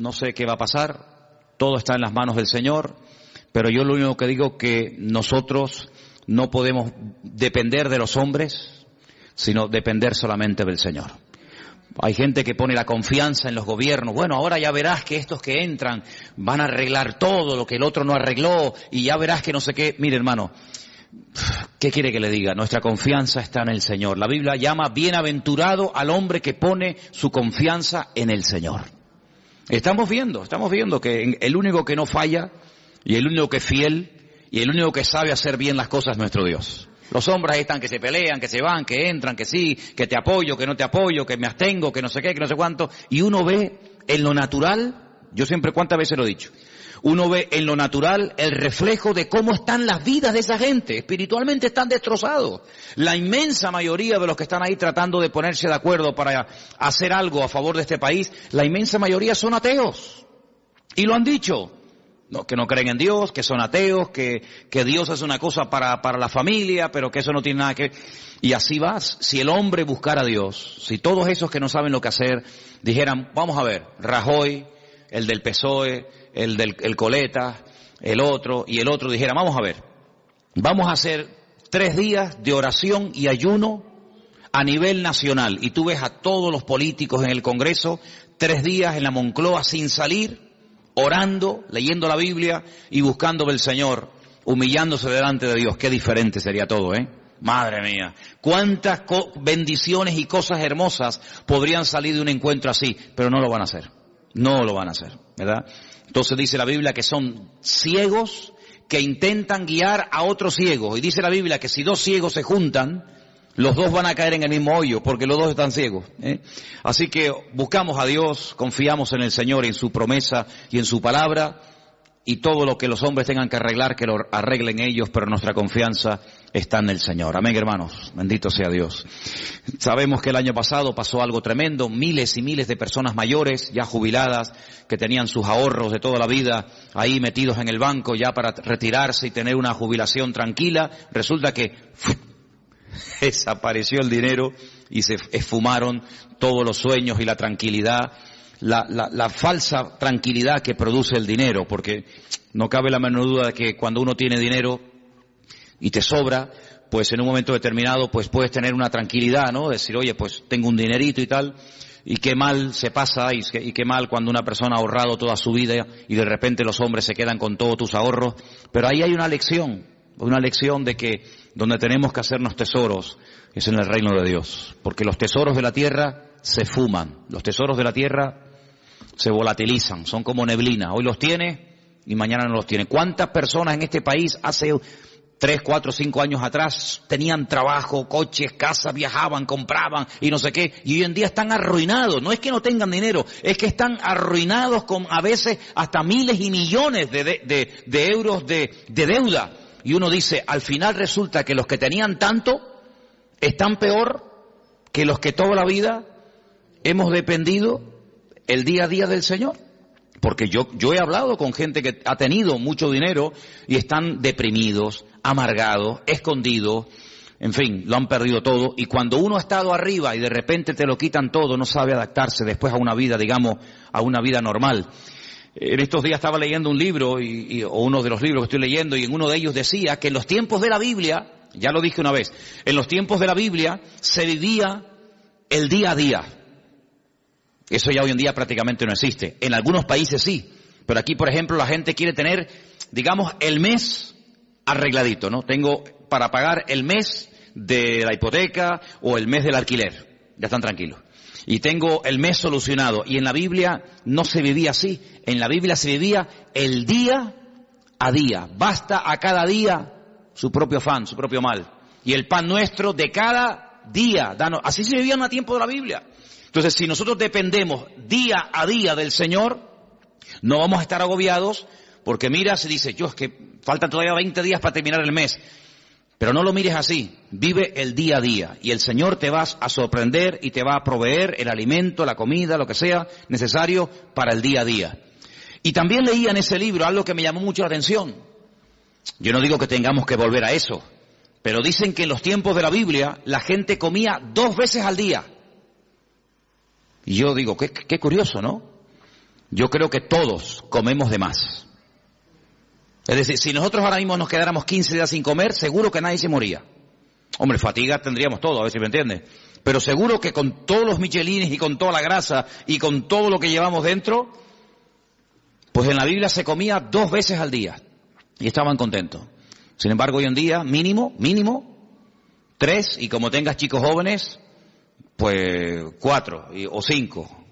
no sé qué va a pasar, todo está en las manos del Señor, pero yo lo único que digo que nosotros no podemos depender de los hombres, sino depender solamente del Señor. Hay gente que pone la confianza en los gobiernos. Bueno, ahora ya verás que estos que entran van a arreglar todo lo que el otro no arregló y ya verás que no sé qué. Mire, hermano, ¿qué quiere que le diga? Nuestra confianza está en el Señor. La Biblia llama bienaventurado al hombre que pone su confianza en el Señor. Estamos viendo que el único que no falla y el único que es fiel y el único que sabe hacer bien las cosas es nuestro Dios. Los hombres ahí están que se pelean, que se van, que entran, que sí, que te apoyo, que no te apoyo, que me abstengo, que no sé qué, que no sé cuánto. Y uno ve en lo natural, yo siempre cuántas veces lo he dicho, uno ve en lo natural el reflejo de cómo están las vidas de esa gente. Espiritualmente están destrozados. La inmensa mayoría de los que están ahí tratando de ponerse de acuerdo para hacer algo a favor de este país, la inmensa mayoría son ateos. Y lo han dicho. No, que no creen en Dios, que son ateos, que Dios es una cosa para la familia, pero que eso no tiene nada que ver. Y así vas. Si el hombre buscara a Dios, si todos esos que no saben lo que hacer dijeran, vamos a ver, Rajoy, el del PSOE, el Coleta, el otro y el otro dijera, vamos a ver, vamos a hacer 3 días de oración y ayuno a nivel nacional. Y tú ves a todos los políticos en el Congreso, 3 días en la Moncloa sin salir, orando, leyendo la Biblia y buscando del Señor, humillándose delante de Dios. Qué diferente sería todo, ¿eh? Madre mía, cuántas bendiciones y cosas hermosas podrían salir de un encuentro así, pero no lo van a hacer. No lo van a hacer, ¿verdad? Entonces dice la Biblia que son ciegos que intentan guiar a otros ciegos. Y dice la Biblia que si 2 ciegos se juntan, los 2 van a caer en el mismo hoyo, porque los 2 están ciegos, ¿eh? Así que buscamos a Dios, confiamos en el Señor, en su promesa y en su palabra, y todo lo que los hombres tengan que arreglar, que lo arreglen ellos, pero nuestra confianza está en el Señor. Amén, hermanos. Bendito sea Dios. Sabemos que el año pasado pasó algo tremendo, miles y miles de personas mayores, ya jubiladas, que tenían sus ahorros de toda la vida ahí metidos en el banco ya para retirarse y tener una jubilación tranquila. Resulta que desapareció el dinero y se esfumaron todos los sueños y la tranquilidad, la falsa tranquilidad que produce el dinero, porque no cabe la menor duda de que cuando uno tiene dinero y te sobra, pues en un momento determinado pues puedes tener una tranquilidad, ¿no? Decir, oye, pues tengo un dinerito y tal, y qué mal se pasa y qué mal cuando una persona ha ahorrado toda su vida y de repente los hombres se quedan con todos tus ahorros. Pero ahí hay una lección de que donde tenemos que hacernos tesoros es en el reino de Dios, porque los tesoros de la tierra se fuman, los tesoros de la tierra se volatilizan, son como neblina, hoy los tiene y mañana no los tiene. ¿Cuántas personas en este país hace 3, 4, 5 años atrás tenían trabajo, coches, casas, viajaban, compraban y no sé qué, y hoy en día están arruinados? No es que no tengan dinero, es que están arruinados con a veces hasta miles y millones de euros de deuda. Y uno dice, al final resulta que los que tenían tanto están peor que los que toda la vida hemos dependido el día a día del Señor. Porque yo he hablado con gente que ha tenido mucho dinero y están deprimidos, amargados, escondidos, en fin, lo han perdido todo. Y cuando uno ha estado arriba y de repente te lo quitan todo, no sabe adaptarse después a una vida, digamos, a una vida normal. En estos días estaba leyendo un libro, o uno de los libros que estoy leyendo, y en uno de ellos decía que en los tiempos de la Biblia, ya lo dije una vez, en los tiempos de la Biblia se vivía el día a día. Eso ya hoy en día prácticamente no existe. En algunos países sí, pero aquí, por ejemplo, la gente quiere tener, digamos, el mes arregladito, ¿no? Tengo para pagar el mes de la hipoteca o el mes del alquiler. Ya están tranquilos. Y tengo el mes solucionado. Y en la Biblia no se vivía así. En la Biblia se vivía el día a día. Basta a cada día su propio afán, su propio mal. Y el pan nuestro de cada día. Así se vivía en el tiempo de la Biblia. Entonces, si nosotros dependemos día a día del Señor, no vamos a estar agobiados, porque mira, se dice, es que faltan todavía 20 días para terminar el mes. Pero no lo mires así, vive el día a día y el Señor te va a sorprender y te va a proveer el alimento, la comida, lo que sea necesario para el día a día. Y también leía en ese libro algo que me llamó mucho la atención. Yo no digo que tengamos que volver a eso, pero dicen que en los tiempos de la Biblia la gente comía 2 veces al día. Y yo digo, qué curioso, ¿no? yo creo que todos comemos de más. Es decir, si nosotros ahora mismo nos quedáramos 15 días sin comer, seguro que nadie se moría. Hombre, fatiga tendríamos todo, a ver si me entiendes. Pero seguro que con todos los michelines y con toda la grasa y con todo lo que llevamos dentro, pues en la Biblia se comía 2 veces al día y estaban contentos. Sin embargo, hoy en día, mínimo, 3, y como tengas chicos jóvenes, pues 4 o 5,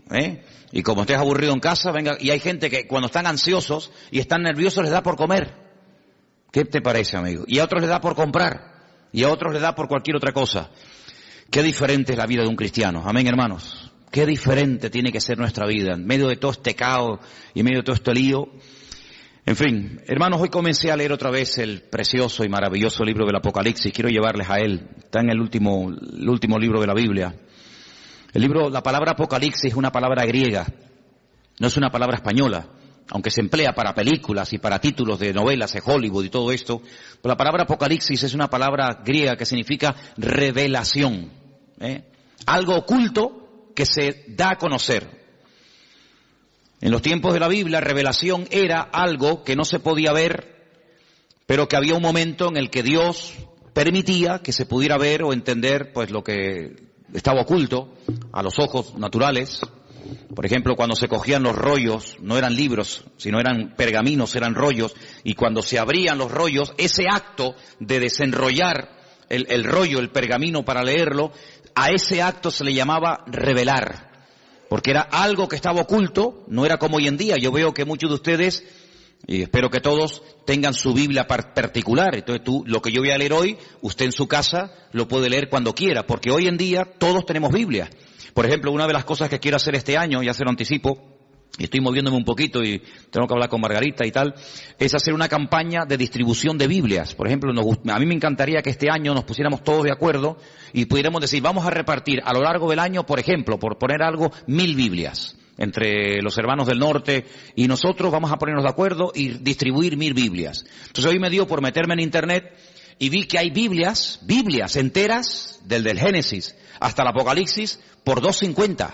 Y como estés aburrido en casa, venga, y hay gente que cuando están ansiosos y están nerviosos les da por comer. ¿Qué te parece, amigo? Y a otros les da por comprar, y a otros les da por cualquier otra cosa. Qué diferente es la vida de un cristiano. Amén, hermanos. Qué diferente tiene que ser nuestra vida en medio de todo este caos y en medio de todo este lío. En fin, hermanos, hoy comencé a leer otra vez el precioso y maravilloso libro del Apocalipsis. Quiero llevarles a él. Está en el último libro de la Biblia. La palabra Apocalipsis es una palabra griega. No es una palabra española, aunque se emplea para películas y para títulos de novelas de Hollywood y todo esto. Pero la palabra Apocalipsis es una palabra griega que significa revelación. Algo oculto que se da a conocer. En los tiempos de la Biblia, revelación era algo que no se podía ver, pero que había un momento en el que Dios permitía que se pudiera ver o entender pues lo que estaba oculto a los ojos naturales. Por ejemplo, cuando se cogían los rollos, no eran libros, sino eran pergaminos, eran rollos, y cuando se abrían los rollos, ese acto de desenrollar el rollo, el pergamino para leerlo, a ese acto se le llamaba revelar. Porque era algo que estaba oculto, no era como hoy en día. Yo veo que muchos de ustedes, y espero que todos, tengan su Biblia particular. Entonces lo que yo voy a leer hoy, usted en su casa lo puede leer cuando quiera, porque hoy en día todos tenemos Biblia. Por ejemplo, una de las cosas que quiero hacer este año, ya se lo anticipo, y estoy moviéndome un poquito y tengo que hablar con Margarita y tal, es hacer una campaña de distribución de Biblias. Por ejemplo, a mí me encantaría que este año nos pusiéramos todos de acuerdo y pudiéramos decir, vamos a repartir a lo largo del año, por ejemplo, por poner algo, 1000 Biblias. Entre los hermanos del norte y nosotros vamos a ponernos de acuerdo y distribuir 1000 Biblias. Entonces hoy me dio por meterme en internet y vi que hay Biblias enteras, del Génesis hasta el Apocalipsis, por $2.50.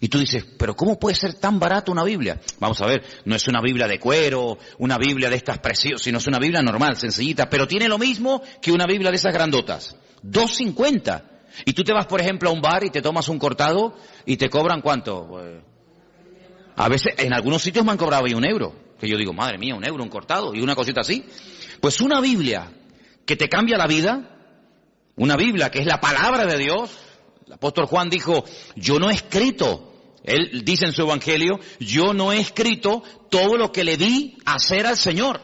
Y tú dices, pero ¿cómo puede ser tan barato una Biblia? Vamos a ver, no es una Biblia de cuero, una Biblia de estas preciosas, sino es una Biblia normal, sencillita, pero tiene lo mismo que una Biblia de esas grandotas. $2.50. Y tú te vas, por ejemplo, a un bar y te tomas un cortado y te cobran ¿cuánto? Pues, a veces, en algunos sitios me han cobrado ahí €1. Que yo digo, madre mía, €1 un cortado y una cosita así. Pues una Biblia que te cambia la vida, una Biblia que es la palabra de Dios. El apóstol Juan dijo, yo no he escrito, él dice en su evangelio, yo no he escrito todo lo que le di a hacer al Señor.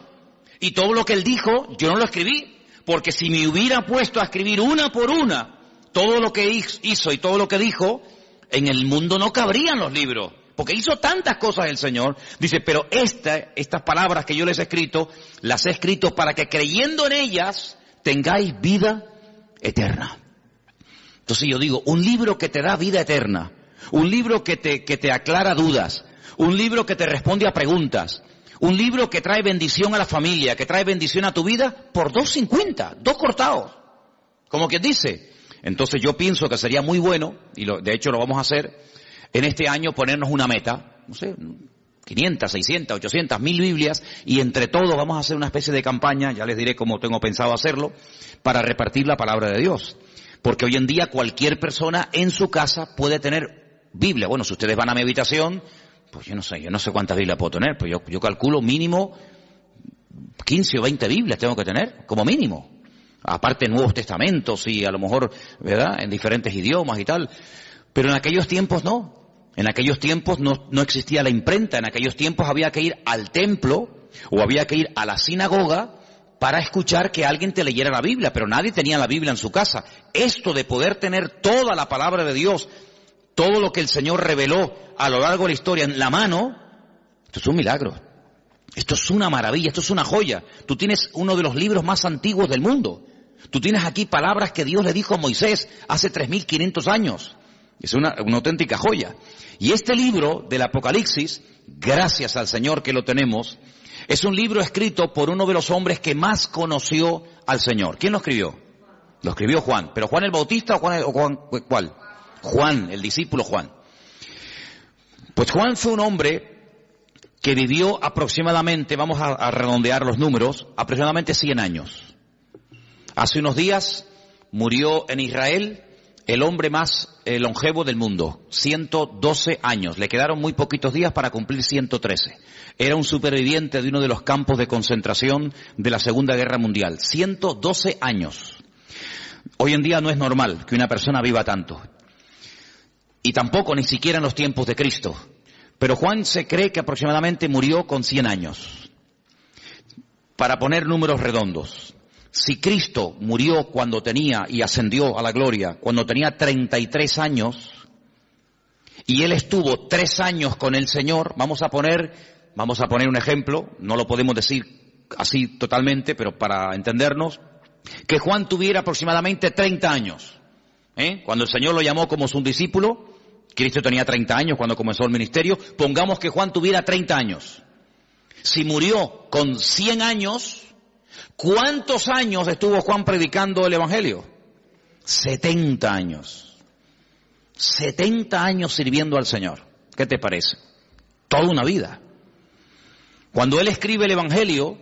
Y todo lo que él dijo, yo no lo escribí. Porque si me hubiera puesto a escribir una por una todo lo que hizo y todo lo que dijo, en el mundo no cabrían los libros. Porque hizo tantas cosas el Señor. Dice, pero estas palabras que yo les he escrito, las he escrito para que creyendo en ellas tengáis vida eterna. Entonces yo digo, un libro que te da vida eterna, un libro que te aclara dudas, un libro que te responde a preguntas, un libro que trae bendición a la familia, que trae bendición a tu vida, por $2.50, 2 cortados. Como quien dice. Entonces yo pienso que sería muy bueno, y de hecho lo vamos a hacer, en este año ponernos una meta, no sé, 500, 600, 800, 1000 Biblias, y entre todos vamos a hacer una especie de campaña, ya les diré cómo tengo pensado hacerlo, para repartir la palabra de Dios. Porque hoy en día cualquier persona en su casa puede tener Biblia. Bueno, si ustedes van a mi habitación, pues yo no sé cuántas Biblias puedo tener, pues yo calculo mínimo 15 o 20 Biblias tengo que tener, como mínimo. Aparte Nuevos Testamentos y a lo mejor, ¿verdad?, en diferentes idiomas y tal. Pero en aquellos tiempos no. En aquellos tiempos no existía la imprenta. En aquellos tiempos había que ir al templo o había que ir a la sinagoga para escuchar que alguien te leyera la Biblia, pero nadie tenía la Biblia en su casa. Esto de poder tener toda la palabra de Dios, todo lo que el Señor reveló a lo largo de la historia en la mano, esto es un milagro. Esto es una maravilla, esto es una joya. Tú tienes uno de los libros más antiguos del mundo. Tú tienes aquí palabras que Dios le dijo a Moisés hace 3500 años. Es una auténtica joya. Y este libro del Apocalipsis, gracias al Señor que lo tenemos, es un libro escrito por uno de los hombres que más conoció al Señor. ¿Quién lo escribió? Lo escribió Juan. ¿Pero Juan el Bautista o Juan ¿cuál? Juan, el discípulo Juan. Pues Juan fue un hombre que vivió aproximadamente, vamos a redondear los números, aproximadamente 100 años. Hace unos días murió en Israel el hombre más longevo del mundo, 112 años. Le quedaron muy poquitos días para cumplir 113. Era un superviviente de uno de los campos de concentración de la Segunda Guerra Mundial. 112 años. Hoy en día no es normal que una persona viva tanto. Y tampoco ni siquiera en los tiempos de Cristo. Pero Juan se cree que aproximadamente murió con 100 años. Para poner números redondos. Si Cristo murió cuando tenía y ascendió a la gloria, cuando tenía 33 años, y él estuvo 3 años con el Señor, vamos a poner un ejemplo, no lo podemos decir así totalmente, pero para entendernos, que Juan tuviera aproximadamente 30 años. Cuando el Señor lo llamó como su discípulo, Cristo tenía 30 años cuando comenzó el ministerio, pongamos que Juan tuviera 30 años. Si murió con 100 años, ¿cuántos años estuvo Juan predicando el Evangelio? 70 años. 70 años sirviendo al Señor. ¿Qué te parece? Toda una vida. Cuando él escribe el Evangelio,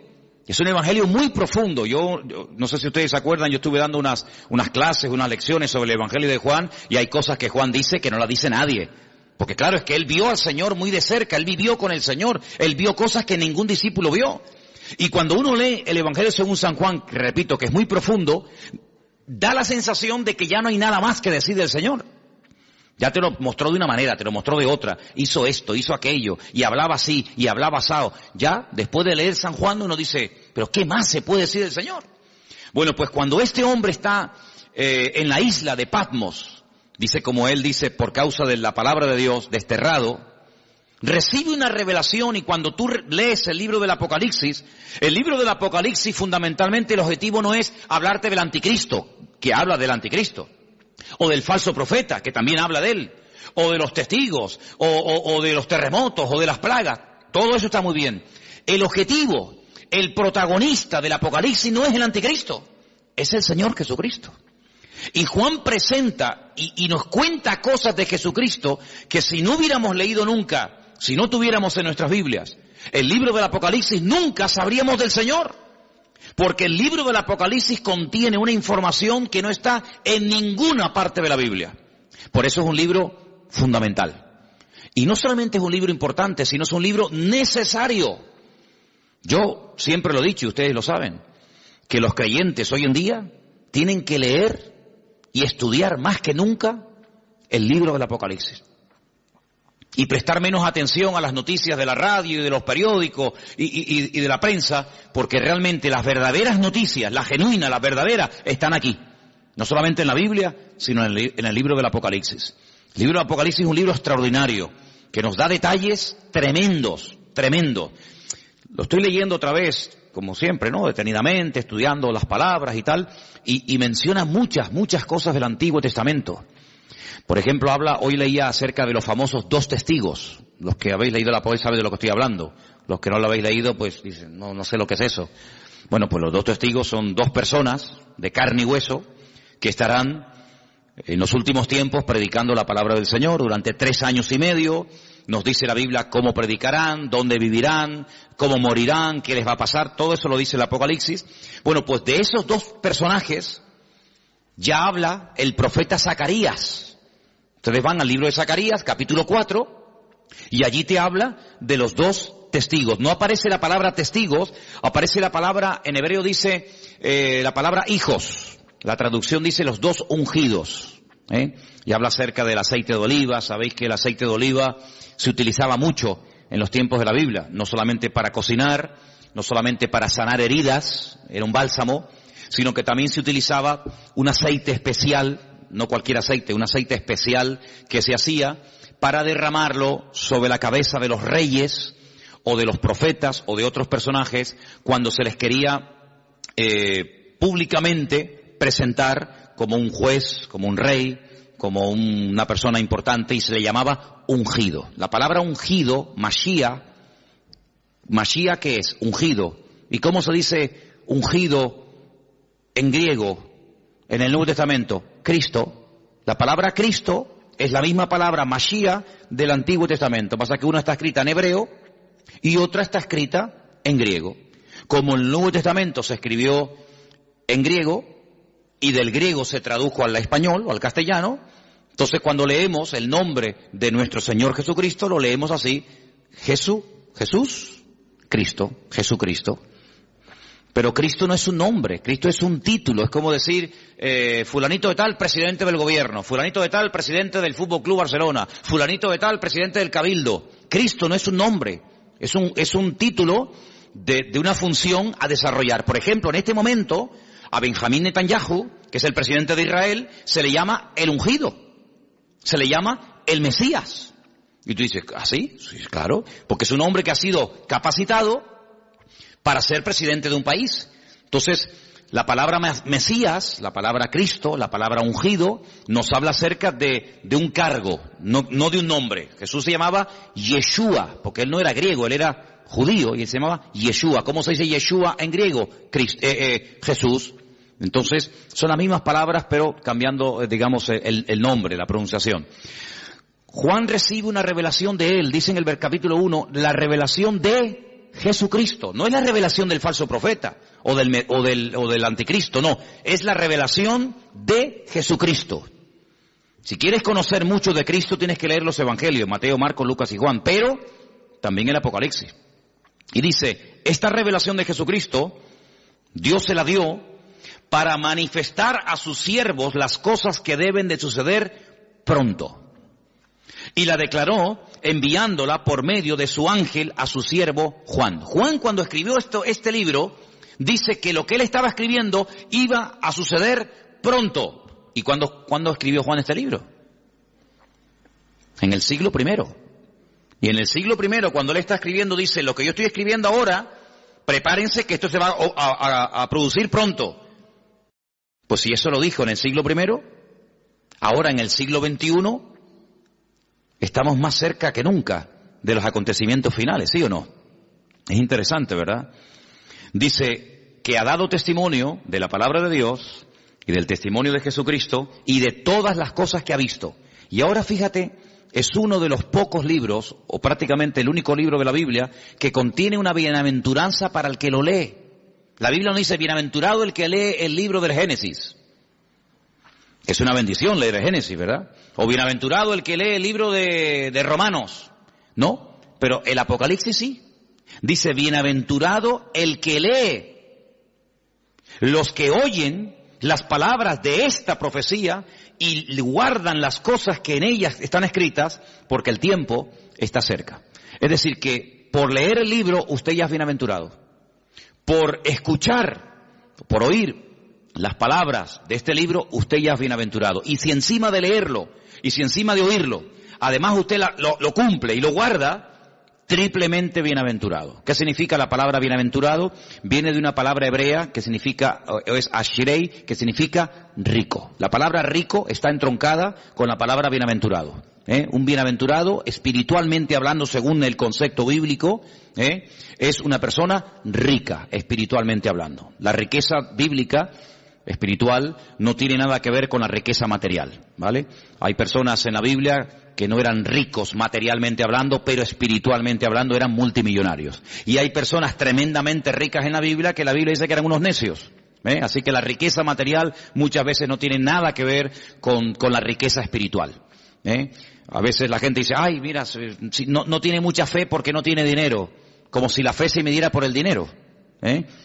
es un Evangelio muy profundo. Yo no sé si ustedes se acuerdan, yo estuve dando unas clases, unas lecciones sobre el Evangelio de Juan, y hay cosas que Juan dice que no las dice nadie. Porque claro, es que él vio al Señor muy de cerca, él vivió con el Señor, él vio cosas que ningún discípulo vio. Y cuando uno lee el Evangelio según San Juan, que repito que es muy profundo, da la sensación de que ya no hay nada más que decir del Señor. Ya te lo mostró de una manera, te lo mostró de otra, hizo esto, hizo aquello, y hablaba así, y hablaba asado. Ya, después de leer San Juan, uno dice, ¿pero qué más se puede decir del Señor? Bueno, pues cuando este hombre está en la isla de Patmos, dice como él dice, por causa de la palabra de Dios, desterrado, recibe una revelación, y cuando tú lees el libro del Apocalipsis fundamentalmente el objetivo no es hablarte del anticristo, que habla del anticristo, o del falso profeta, que también habla de él, o de los testigos, o de los terremotos, o de las plagas. Todo eso está muy bien. El objetivo, el protagonista del Apocalipsis no es el anticristo, es el Señor Jesucristo. Y Juan presenta y nos cuenta cosas de Jesucristo que si no hubiéramos leído nunca, si no tuviéramos en nuestras Biblias el libro del Apocalipsis, nunca sabríamos del Señor. Porque el libro del Apocalipsis contiene una información que no está en ninguna parte de la Biblia. Por eso es un libro fundamental. Y no solamente es un libro importante, sino es un libro necesario. Yo siempre lo he dicho, y ustedes lo saben, que los creyentes hoy en día tienen que leer y estudiar más que nunca el libro del Apocalipsis. Y prestar menos atención a las noticias de la radio y de los periódicos y de la prensa, porque realmente las verdaderas noticias, las genuinas, las verdaderas, están aquí. No solamente en la Biblia, sino en el libro del Apocalipsis. El libro del Apocalipsis es un libro extraordinario, que nos da detalles tremendos. Lo estoy leyendo otra vez, como siempre, ¿no? Detenidamente, estudiando las palabras y tal, y menciona muchas cosas del Antiguo Testamento. Por ejemplo, hoy leía acerca de los famosos 2 testigos. Los que habéis leído la poesía saben de lo que estoy hablando. Los que no lo habéis leído, pues dicen, no sé lo que es eso. Bueno, pues los 2 testigos son 2 personas de carne y hueso que estarán en los últimos tiempos predicando la palabra del Señor durante 3 años y medio. Nos dice la Biblia cómo predicarán, dónde vivirán, cómo morirán, qué les va a pasar. Todo eso lo dice el Apocalipsis. Bueno, pues de esos 2 personajes ya habla el profeta Zacarías. Ustedes van al libro de Zacarías, capítulo 4, y allí te habla de los 2 testigos. No aparece la palabra testigos, aparece la palabra, en hebreo dice la palabra hijos. La traducción dice los 2 ungidos. Y habla acerca del aceite de oliva. Sabéis que el aceite de oliva se utilizaba mucho en los tiempos de la Biblia, no solamente para cocinar, no solamente para sanar heridas, era un bálsamo, sino que también se utilizaba un aceite especial, no cualquier aceite, un aceite especial que se hacía para derramarlo sobre la cabeza de los reyes o de los profetas o de otros personajes cuando se les quería públicamente presentar como un juez, como un rey, como una persona importante, y se le llamaba ungido. La palabra ungido, Mashiach, ¿qué es? Ungido. ¿Y cómo se dice ungido en griego en el Nuevo Testamento? Cristo. La palabra Cristo es la misma palabra Mashiach del Antiguo Testamento. Pasa que una está escrita en hebreo y otra está escrita en griego. Como el Nuevo Testamento se escribió en griego y del griego se tradujo al español o al castellano, entonces cuando leemos el nombre de nuestro Señor Jesucristo, lo leemos así, Jesucristo. Pero Cristo no es un nombre, Cristo es un título, es como decir, fulanito de tal, presidente del gobierno, fulanito de tal, presidente del Fútbol Club Barcelona, fulanito de tal, presidente del Cabildo. Cristo no es un nombre, es un título de una función a desarrollar. Por ejemplo, en este momento, a Benjamín Netanyahu, que es el presidente de Israel, se le llama el ungido, se le llama el Mesías. Y tú dices, ¿ah, sí? Sí, claro, porque es un hombre que ha sido capacitado para ser presidente de un país. Entonces, la palabra Mesías, la palabra Cristo, la palabra ungido, nos habla acerca de un cargo, no de un nombre. Jesús se llamaba Yeshua, porque él no era griego, él era judío, y él se llamaba Yeshua. ¿Cómo se dice Yeshua en griego? Jesús. Entonces, son las mismas palabras, pero cambiando, digamos, el nombre, la pronunciación. Juan recibe una revelación de él, dice en el capítulo 1, la revelación de Jesucristo. No es la revelación del falso profeta o del anticristo, no. Es la revelación de Jesucristo. Si quieres conocer mucho de Cristo, tienes que leer los evangelios, Mateo, Marcos, Lucas y Juan, pero también el Apocalipsis. Y dice, esta revelación de Jesucristo, Dios se la dio para manifestar a sus siervos las cosas que deben de suceder pronto. Y la declaró enviándola por medio de su ángel a su siervo Juan. Juan, cuando escribió este libro, dice que lo que él estaba escribiendo iba a suceder pronto. ¿Y cuándo escribió Juan este libro? En el siglo I. Y en el siglo I, cuando él está escribiendo, dice, lo que yo estoy escribiendo ahora, prepárense que esto se va a producir pronto. Pues si eso lo dijo en el siglo I, ahora en el siglo XXI, estamos más cerca que nunca de los acontecimientos finales, ¿sí o no? Es interesante, ¿verdad? Dice que ha dado testimonio de la palabra de Dios y del testimonio de Jesucristo y de todas las cosas que ha visto. Y ahora fíjate, es uno de los pocos libros, o prácticamente el único libro de la Biblia, que contiene una bienaventuranza para el que lo lee. La Biblia no dice, bienaventurado el que lee el libro del Génesis. Es una bendición leer el Génesis, ¿verdad? O bienaventurado el que lee el libro de Romanos. No, pero el Apocalipsis sí. Dice, bienaventurado el que lee. Los que oyen las palabras de esta profecía y guardan las cosas que en ellas están escritas, porque el tiempo está cerca. Es decir, que por leer el libro usted ya es bienaventurado. Por escuchar, por oír las palabras de este libro, usted ya es bienaventurado. Y si encima de leerlo, y si encima de oírlo, además usted lo cumple y lo guarda, triplemente bienaventurado. ¿Qué significa la palabra bienaventurado? Viene de una palabra hebrea que significa, es ashrei, que significa rico. La palabra rico está entroncada con la palabra bienaventurado. Un bienaventurado, espiritualmente hablando, según el concepto bíblico, es una persona rica, espiritualmente hablando. La riqueza bíblica espiritual no tiene nada que ver con la riqueza material, ¿vale? Hay personas en la Biblia que no eran ricos materialmente hablando, pero espiritualmente hablando eran multimillonarios. Y hay personas tremendamente ricas en la Biblia que la Biblia dice que eran unos necios. Así que la riqueza material muchas veces no tiene nada que ver con la riqueza espiritual. A veces la gente dice, ay, mira, no tiene mucha fe porque no tiene dinero, como si la fe se midiera por el dinero.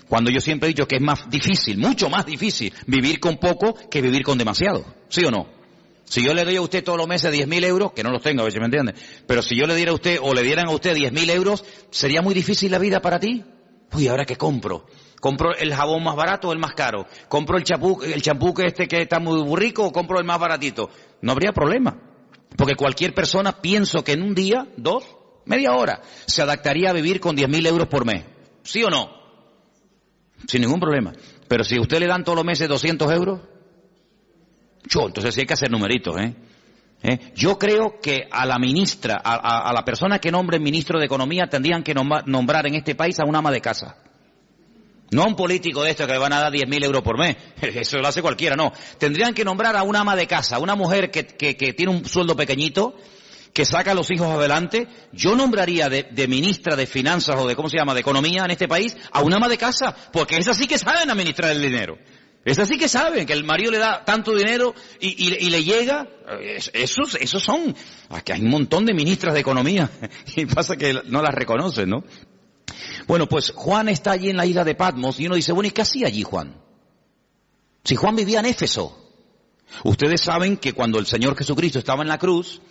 Cuando yo siempre he dicho que es más difícil, mucho más difícil, vivir con poco que vivir con demasiado, ¿sí o no? Si yo le doy a usted todos los meses 10.000 euros, que no los tengo, a ver si me entiende, pero si yo le diera a usted, o le dieran a usted 10.000 euros, ¿sería muy difícil la vida para ti? Uy, ¿ahora qué compro? ¿Compro el jabón más barato o el más caro? ¿Compro el champú que está muy rico o compro el más baratito? No habría problema, porque cualquier persona, pienso que en un día, media hora, se adaptaría a vivir con 10.000 euros por mes, ¿sí o no? Sin ningún problema. Pero si a usted le dan todos los meses 200 euros, entonces sí hay que hacer numeritos, Yo creo que a la ministra, a la persona que nombre ministro de Economía, tendrían que nombrar en este país a un ama de casa. No a un político de estos que le van a dar 10.000 euros por mes. Eso lo hace cualquiera, no. Tendrían que nombrar a una ama de casa, una mujer que tiene un sueldo pequeñito, que saca a los hijos adelante. Yo nombraría de ministra de finanzas o de, ¿cómo se llama?, de economía en este país, a una ama de casa, porque esas sí que saben administrar el dinero. Esas sí que saben que el marido le da tanto dinero y le llega. Esos son. Aquí hay un montón de ministras de economía y pasa que no las reconocen, ¿no? Bueno, pues Juan está allí en la isla de Patmos y uno dice, bueno, ¿y qué hacía allí Juan? Si Juan vivía en Éfeso. Ustedes saben que cuando el Señor Jesucristo estaba en la cruz,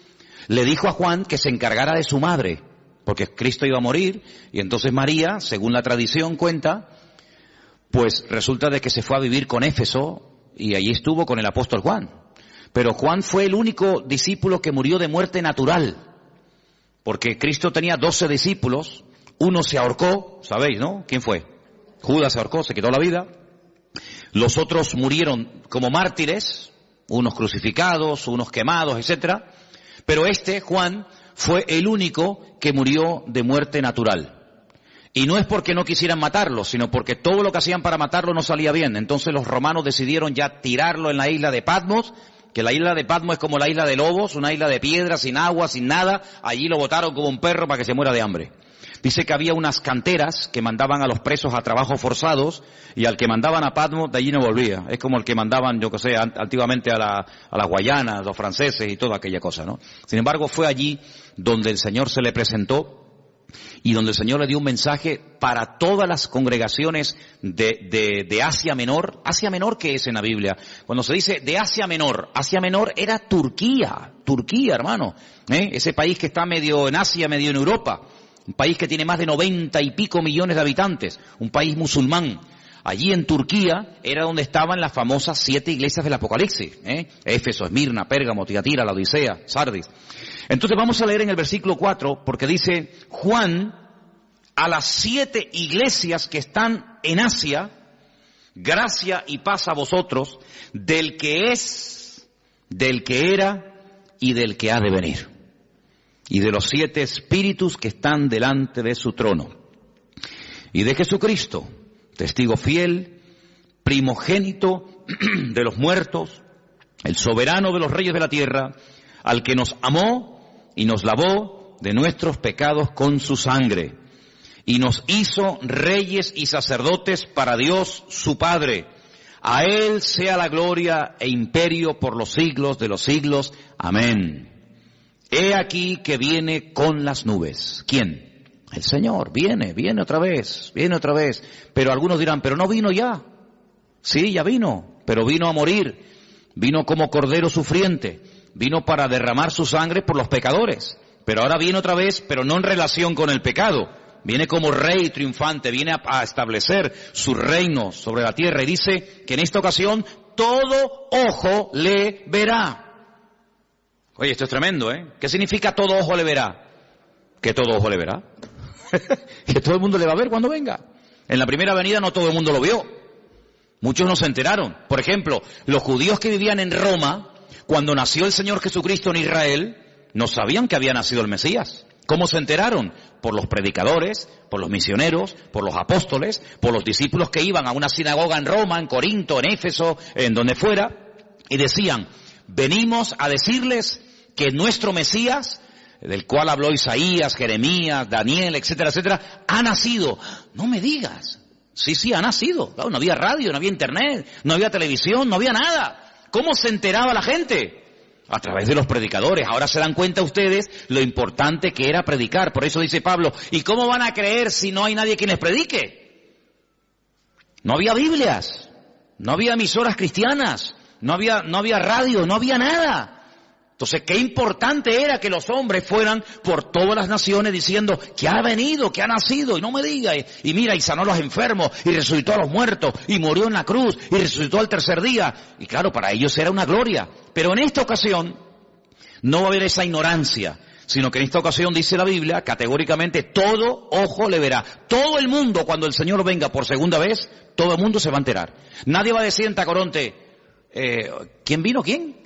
le dijo a Juan que se encargara de su madre, porque Cristo iba a morir, y entonces María, según la tradición cuenta, pues resulta de que se fue a vivir con Éfeso y allí estuvo con el apóstol Juan. Pero Juan fue el único discípulo que murió de muerte natural, porque Cristo tenía 12 discípulos, uno se ahorcó, ¿sabéis, no? ¿Quién fue? Judas se ahorcó, se quitó la vida. Los otros murieron como mártires, unos crucificados, unos quemados, etcétera. Pero Juan, fue el único que murió de muerte natural. Y no es porque no quisieran matarlo, sino porque todo lo que hacían para matarlo no salía bien. Entonces los romanos decidieron ya tirarlo en la isla de Patmos, que la isla de Patmos es como la isla de Lobos, una isla de piedra, sin agua, sin nada. Allí lo botaron como un perro para que se muera de hambre. Dice que había unas canteras que mandaban a los presos a trabajos forzados y al que mandaban a Patmos de allí no volvía. Es como el que mandaban, yo que sé, antiguamente a las Guayanas, los franceses y toda aquella cosa, ¿no? Sin embargo, fue allí donde el Señor se le presentó y donde el Señor le dio un mensaje para todas las congregaciones de Asia Menor. Asia Menor, ¿qué es en la Biblia? Cuando se dice de Asia Menor era Turquía, hermano, ese país que está medio en Asia, medio en Europa. Un país que tiene más de 90 y pico millones de habitantes, un país musulmán. Allí en Turquía era donde estaban las famosas 7 iglesias del Apocalipsis, Éfeso, Esmirna, Pérgamo, Tiatira, la Odisea, Sardis. Entonces vamos a leer en el versículo 4, porque dice, Juan, a las 7 iglesias que están en Asia, gracia y paz a vosotros, del que es, del que era y del que ha de venir. Y de los 7 espíritus que están delante de su trono. Y de Jesucristo, testigo fiel, primogénito de los muertos, el soberano de los reyes de la tierra, al que nos amó y nos lavó de nuestros pecados con su sangre, y nos hizo reyes y sacerdotes para Dios su Padre. A Él sea la gloria e imperio por los siglos de los siglos. Amén. He aquí que viene con las nubes. ¿Quién? El Señor. Viene otra vez. Pero algunos dirán, pero no vino ya. Sí, ya vino, pero vino a morir. Vino como cordero sufriente. Vino para derramar su sangre por los pecadores. Pero ahora viene otra vez, pero no en relación con el pecado. Viene como rey triunfante, viene a establecer su reino sobre la tierra. Y dice que en esta ocasión todo ojo le verá. Oye, esto es tremendo, ¿eh? ¿Qué significa todo ojo le verá? Que todo ojo le verá. Que todo el mundo le va a ver cuando venga. En la primera venida no todo el mundo lo vio. Muchos no se enteraron. Por ejemplo, los judíos que vivían en Roma, cuando nació el Señor Jesucristo en Israel, no sabían que había nacido el Mesías. ¿Cómo se enteraron? Por los predicadores, por los misioneros, por los apóstoles, por los discípulos que iban a una sinagoga en Roma, en Corinto, en Éfeso, en donde fuera, y decían, venimos a decirles que nuestro Mesías, del cual habló Isaías, Jeremías, Daniel, etcétera, etcétera, ha nacido. No me digas. Sí, ha nacido. Claro, no había radio, no había internet, no había televisión, no había nada. ¿Cómo se enteraba la gente? A través de los predicadores. Ahora se dan cuenta ustedes lo importante que era predicar. Por eso dice Pablo, ¿y cómo van a creer si no hay nadie quien les predique? No había Biblias, no había emisoras cristianas, no había radio, no había nada. Entonces, qué importante era que los hombres fueran por todas las naciones diciendo que ha venido, que ha nacido, y no me diga, y mira, y sanó a los enfermos, y resucitó a los muertos, y murió en la cruz, y resucitó al tercer día. Y claro, para ellos era una gloria. Pero en esta ocasión no va a haber esa ignorancia, sino que en esta ocasión dice la Biblia, categóricamente, todo ojo le verá. Todo el mundo, cuando el Señor venga por segunda vez, todo el mundo se va a enterar. Nadie va a decir en Tacoronte, ¿quién vino? ¿Quién?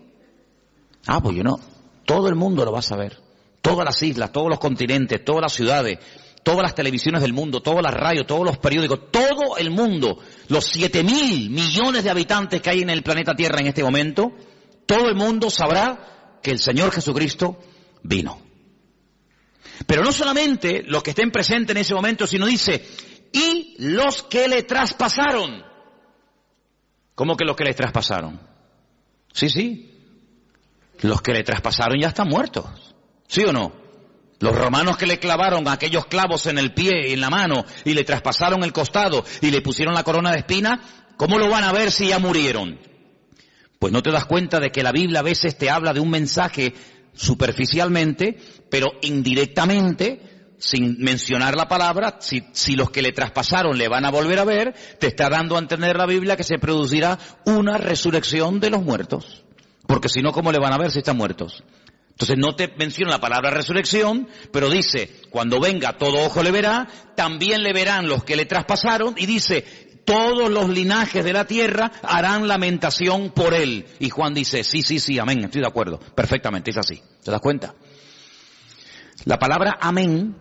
Pues yo no. Todo el mundo lo va a saber. Todas las islas, todos los continentes, todas las ciudades, todas las televisiones del mundo, todas las radios, todos los periódicos, todo el mundo, los 7.000 millones de habitantes que hay en el planeta Tierra en este momento, todo el mundo sabrá que el Señor Jesucristo vino. Pero no solamente los que estén presentes en ese momento, sino dice, y los que le traspasaron. ¿Cómo que los que le traspasaron? Sí. Los que le traspasaron ya están muertos. ¿Sí o no? Los romanos que le clavaron aquellos clavos en el pie y en la mano y le traspasaron el costado y le pusieron la corona de espinas, ¿cómo lo van a ver si ya murieron? Pues no te das cuenta de que la Biblia a veces te habla de un mensaje superficialmente, pero indirectamente, sin mencionar la palabra, si los que le traspasaron le van a volver a ver, te está dando a entender la Biblia que se producirá una resurrección de los muertos. Porque si no, ¿cómo le van a ver si están muertos? Entonces no te menciona la palabra resurrección, pero dice, cuando venga todo ojo le verá, también le verán los que le traspasaron, y dice, todos los linajes de la tierra harán lamentación por él. Y Juan dice, sí, amén, estoy de acuerdo, perfectamente, es así. ¿Te das cuenta? La palabra amén,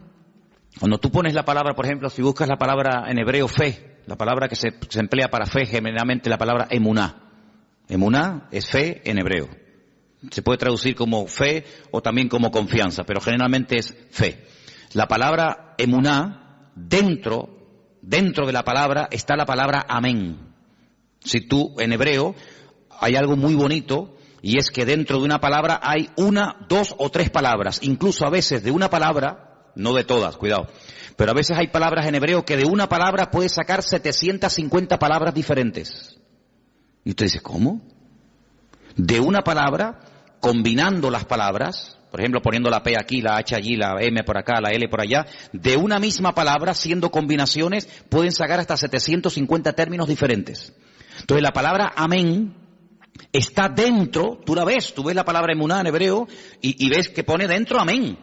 cuando tú pones la palabra, por ejemplo, si buscas la palabra en hebreo fe, la palabra que se emplea para fe, generalmente la palabra emuná. Emuná es fe en hebreo. Se puede traducir como fe o también como confianza, pero generalmente es fe. La palabra emuná, dentro de la palabra está la palabra amén. Si tú, en hebreo, hay algo muy bonito, y es que dentro de una palabra hay una, dos o tres palabras. Incluso a veces de una palabra, no de todas, cuidado, pero a veces hay palabras en hebreo que de una palabra puedes sacar 750 palabras diferentes. Y usted dice, ¿cómo? De una palabra, combinando las palabras, por ejemplo, poniendo la P aquí, la H allí, la M por acá, la L por allá, de una misma palabra, siendo combinaciones, pueden sacar hasta 750 términos diferentes. Entonces la palabra amén está dentro, tú ves la palabra emuná en hebreo, y ves que pone dentro amén.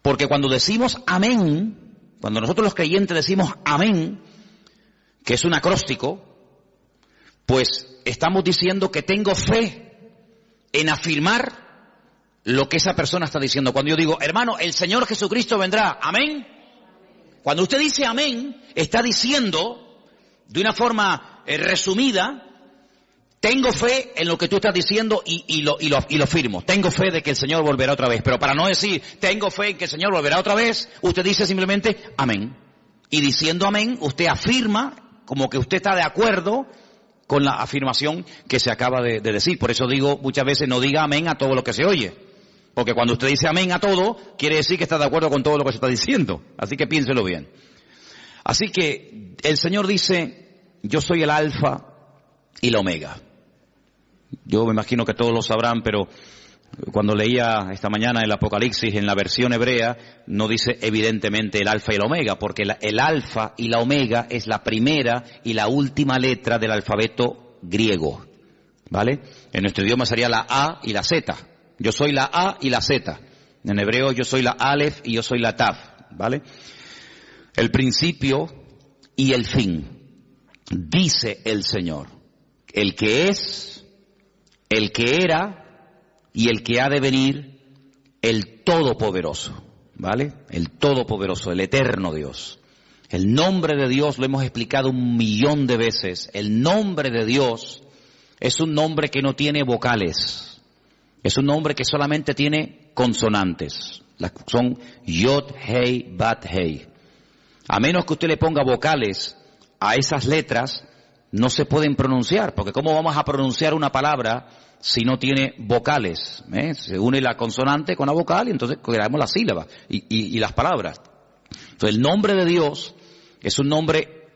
Porque cuando decimos amén, cuando nosotros los creyentes decimos amén, que es un acróstico, pues estamos diciendo que tengo fe en afirmar lo que esa persona está diciendo. Cuando yo digo, hermano, el Señor Jesucristo vendrá, amén. Cuando usted dice amén, está diciendo de una forma resumida, tengo fe en lo que tú estás diciendo y lo firmo. Tengo fe de que el Señor volverá otra vez. Pero para no decir, tengo fe en que el Señor volverá otra vez, usted dice simplemente amén. Y diciendo amén, usted afirma como que usted está de acuerdo con la afirmación que se acaba de decir. Por eso digo muchas veces, no diga amén a todo lo que se oye. Porque cuando usted dice amén a todo, quiere decir que está de acuerdo con todo lo que se está diciendo. Así que piénselo bien. Así que el Señor dice, yo soy el alfa y la omega. Yo me imagino que todos lo sabrán, pero cuando leía esta mañana el Apocalipsis en la versión hebrea, no dice evidentemente el alfa y la omega, porque el alfa y la omega es la primera y la última letra del alfabeto griego, ¿vale? En nuestro idioma sería la A y la Z. Yo soy la A y la Z. En hebreo yo soy la Aleph y yo soy la Tav, ¿vale? El principio y el fin, dice el Señor, el que es, el que era y el que ha de venir, el Todopoderoso, ¿vale? El Todopoderoso, el eterno Dios. El nombre de Dios lo hemos explicado 1.000.000 de veces. El nombre de Dios es un nombre que no tiene vocales. Es un nombre que solamente tiene consonantes. Son Yod, Hei, Bat, Hei. A menos que usted le ponga vocales a esas letras, no se pueden pronunciar, porque ¿cómo vamos a pronunciar una palabra si no tiene vocales? Se une la consonante con la vocal y entonces creamos las sílabas y las palabras. Entonces el nombre de Dios es un nombre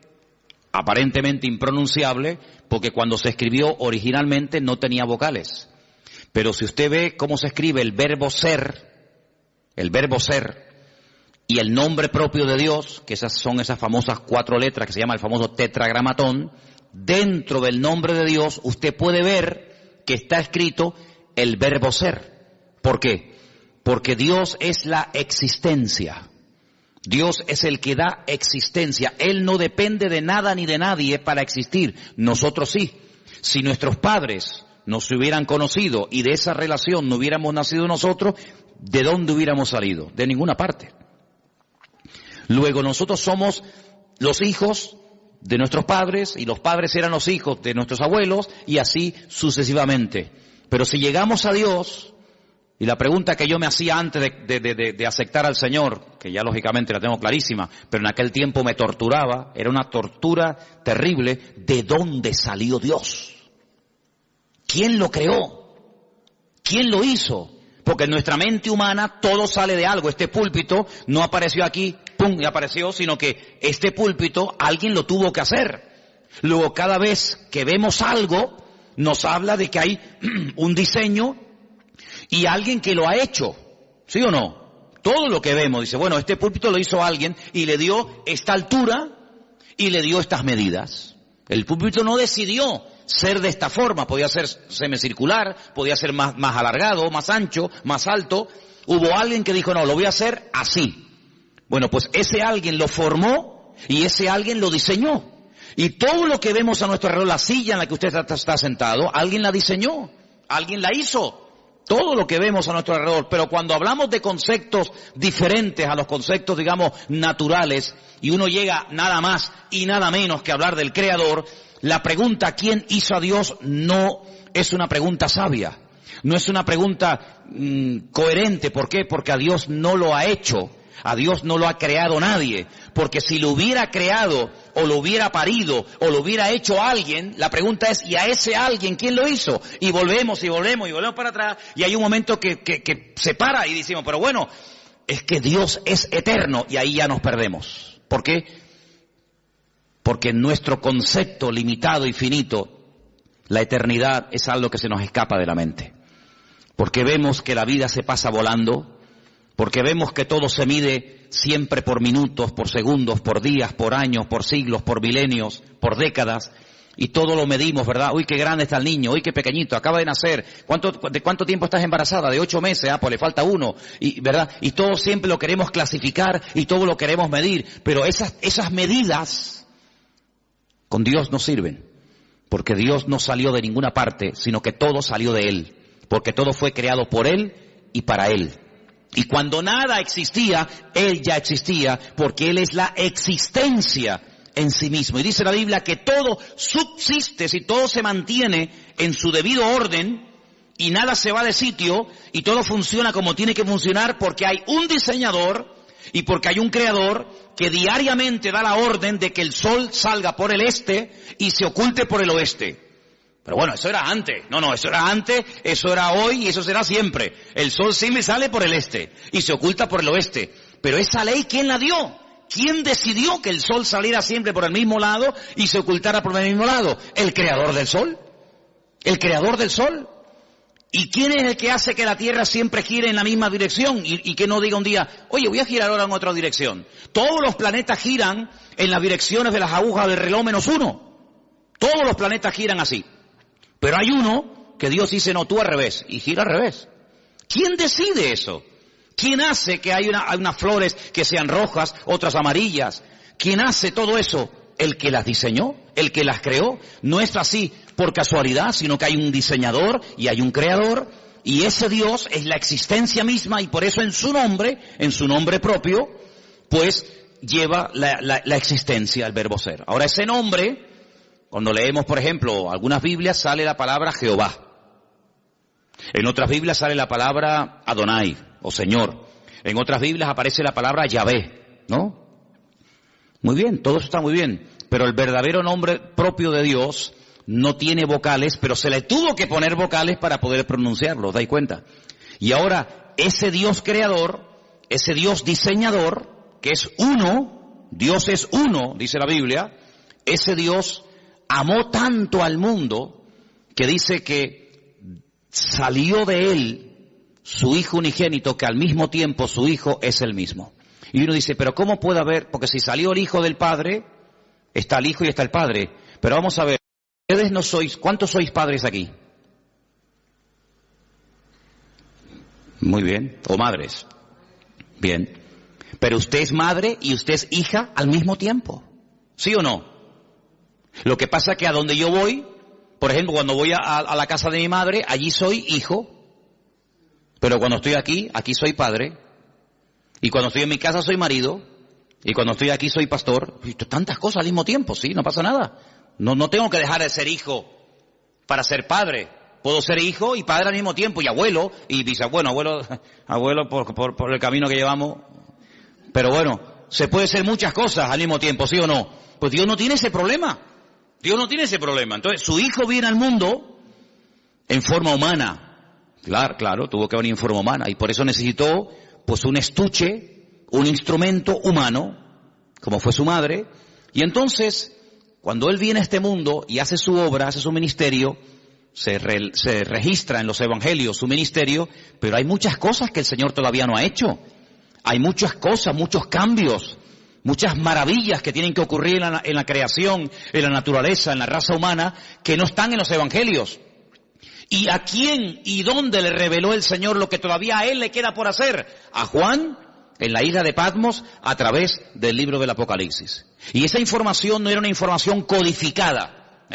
aparentemente impronunciable porque cuando se escribió originalmente no tenía vocales. Pero si usted ve cómo se escribe el verbo ser y el nombre propio de Dios, que son esas famosas 4 letras que se llama el famoso tetragramatón, dentro del nombre de Dios usted puede ver que está escrito el verbo ser. ¿Por qué? Porque Dios es la existencia. Dios es el que da existencia. Él no depende de nada ni de nadie para existir. Nosotros sí. Si nuestros padres nos hubieran conocido y de esa relación no hubiéramos nacido nosotros, ¿de dónde hubiéramos salido? De ninguna parte. Luego nosotros somos los hijos de nuestros padres y los padres eran los hijos de nuestros abuelos y así sucesivamente. Pero si llegamos a Dios, y la pregunta que yo me hacía antes de aceptar al Señor, que ya lógicamente la tengo clarísima, pero en aquel tiempo me torturaba, era una tortura terrible, ¿de dónde salió Dios? ¿Quién lo creó? ¿Quién lo hizo? Porque en nuestra mente humana todo sale de algo. Este púlpito no apareció aquí, pum, y apareció, sino que este púlpito alguien lo tuvo que hacer. Luego cada vez que vemos algo, nos habla de que hay un diseño y alguien que lo ha hecho. ¿Sí o no? Todo lo que vemos, dice, bueno, este púlpito lo hizo alguien y le dio esta altura y le dio estas medidas. El púlpito no decidió ser de esta forma, podía ser semicircular, podía ser más alargado, más ancho, más alto. Hubo alguien que dijo, no, lo voy a hacer así. Bueno, pues ese alguien lo formó y ese alguien lo diseñó. Y todo lo que vemos a nuestro alrededor, la silla en la que usted está sentado, alguien la diseñó, alguien la hizo. Todo lo que vemos a nuestro alrededor. Pero cuando hablamos de conceptos diferentes a los conceptos, digamos, naturales, y uno llega nada más y nada menos que hablar del Creador, la pregunta ¿quién hizo a Dios? No es una pregunta sabia. No es una pregunta coherente. ¿Por qué? Porque a Dios no lo ha hecho. A Dios no lo ha creado nadie. Porque si lo hubiera creado, o lo hubiera parido, o lo hubiera hecho alguien, la pregunta es, ¿y a ese alguien quién lo hizo? Y volvemos para atrás, y hay un momento que se para y decimos, pero bueno, es que Dios es eterno, y ahí ya nos perdemos. ¿Por qué? Porque en nuestro concepto limitado y finito, la eternidad es algo que se nos escapa de la mente. Porque vemos que la vida se pasa volando, porque vemos que todo se mide siempre por minutos, por segundos, por días, por años, por siglos, por milenios, por décadas, y todo lo medimos, ¿verdad? Uy, qué grande está el niño, uy, qué pequeñito, acaba de nacer, ¿de cuánto tiempo estás embarazada? De 8 meses, pues le falta 1, y ¿verdad? Y todo siempre lo queremos clasificar y todo lo queremos medir, pero esas medidas con Dios no sirven, porque Dios no salió de ninguna parte, sino que todo salió de Él, porque todo fue creado por Él y para Él. Y cuando nada existía, Él ya existía, porque Él es la existencia en sí mismo. Y dice la Biblia que todo subsiste, si todo se mantiene en su debido orden, y nada se va de sitio, y todo funciona como tiene que funcionar, porque hay un diseñador, y porque hay un creador, que diariamente da la orden de que el sol salga por el este, y se oculte por el oeste. Pero bueno, eso era antes. No, eso era antes, eso era hoy y eso será siempre. El sol siempre sale por el este y se oculta por el oeste. Pero esa ley, ¿quién la dio? ¿Quién decidió que el sol saliera siempre por el mismo lado y se ocultara por el mismo lado? ¿El creador del sol? ¿El creador del sol? ¿Y quién es el que hace que la Tierra siempre gire en la misma dirección y que no diga un día, oye, voy a girar ahora en otra dirección? Todos los planetas giran en las direcciones de las agujas del reloj menos uno. Todos los planetas giran así. Pero hay uno que Dios dice, no, tú al revés, y gira al revés. ¿Quién decide eso? ¿Quién hace que hay unas flores que sean rojas, otras amarillas? ¿Quién hace todo eso? El que las diseñó, el que las creó. No es así por casualidad, sino que hay un diseñador y hay un creador, y ese Dios es la existencia misma, y por eso en su nombre propio, pues lleva la existencia, el verbo ser. Ahora ese nombre, cuando leemos, por ejemplo, algunas Biblias sale la palabra Jehová. En otras Biblias sale la palabra Adonai, o Señor. En otras Biblias aparece la palabra Yahvé, ¿no? Muy bien, todo eso está muy bien. Pero el verdadero nombre propio de Dios no tiene vocales, pero se le tuvo que poner vocales para poder pronunciarlo, ¿os dais cuenta? Y ahora, ese Dios creador, ese Dios diseñador, que es uno, Dios es uno, dice la Biblia, ese Dios amó tanto al mundo que dice que salió de él su Hijo unigénito, que al mismo tiempo su Hijo es el mismo. Y uno dice, pero ¿cómo puede haber? Porque si salió el Hijo del Padre, está el Hijo y está el Padre. Pero vamos a ver, ustedes no sois, ¿cuántos sois padres aquí? Muy bien, o madres. Bien. Pero usted es madre y usted es hija al mismo tiempo. ¿Sí o no? Lo que pasa es que a donde yo voy, por ejemplo, cuando voy a la casa de mi madre, allí soy hijo. Pero cuando estoy aquí soy padre. Y cuando estoy en mi casa soy marido. Y cuando estoy aquí soy pastor. Y tantas cosas al mismo tiempo, sí, no pasa nada. No tengo que dejar de ser hijo para ser padre. Puedo ser hijo y padre al mismo tiempo, y abuelo, y bisabuelo, abuelo por el camino que llevamos. Pero bueno, se puede ser muchas cosas al mismo tiempo, ¿sí o no? Pues Dios no tiene ese problema. Dios no tiene ese problema. Entonces, su hijo viene al mundo en forma humana. Claro, tuvo que venir en forma humana. Y por eso necesitó, pues, un estuche, un instrumento humano, como fue su madre. Y entonces, cuando él viene a este mundo y hace su obra, hace su ministerio, se registra en los evangelios su ministerio, pero hay muchas cosas que el Señor todavía no ha hecho. Hay muchas cosas, muchos cambios, muchas maravillas que tienen que ocurrir en la creación, en la naturaleza, en la raza humana, que no están en los evangelios. ¿Y a quién y dónde le reveló el Señor lo que todavía a él le queda por hacer? A Juan, en la isla de Patmos, a través del libro del Apocalipsis. Y esa información no era una información codificada,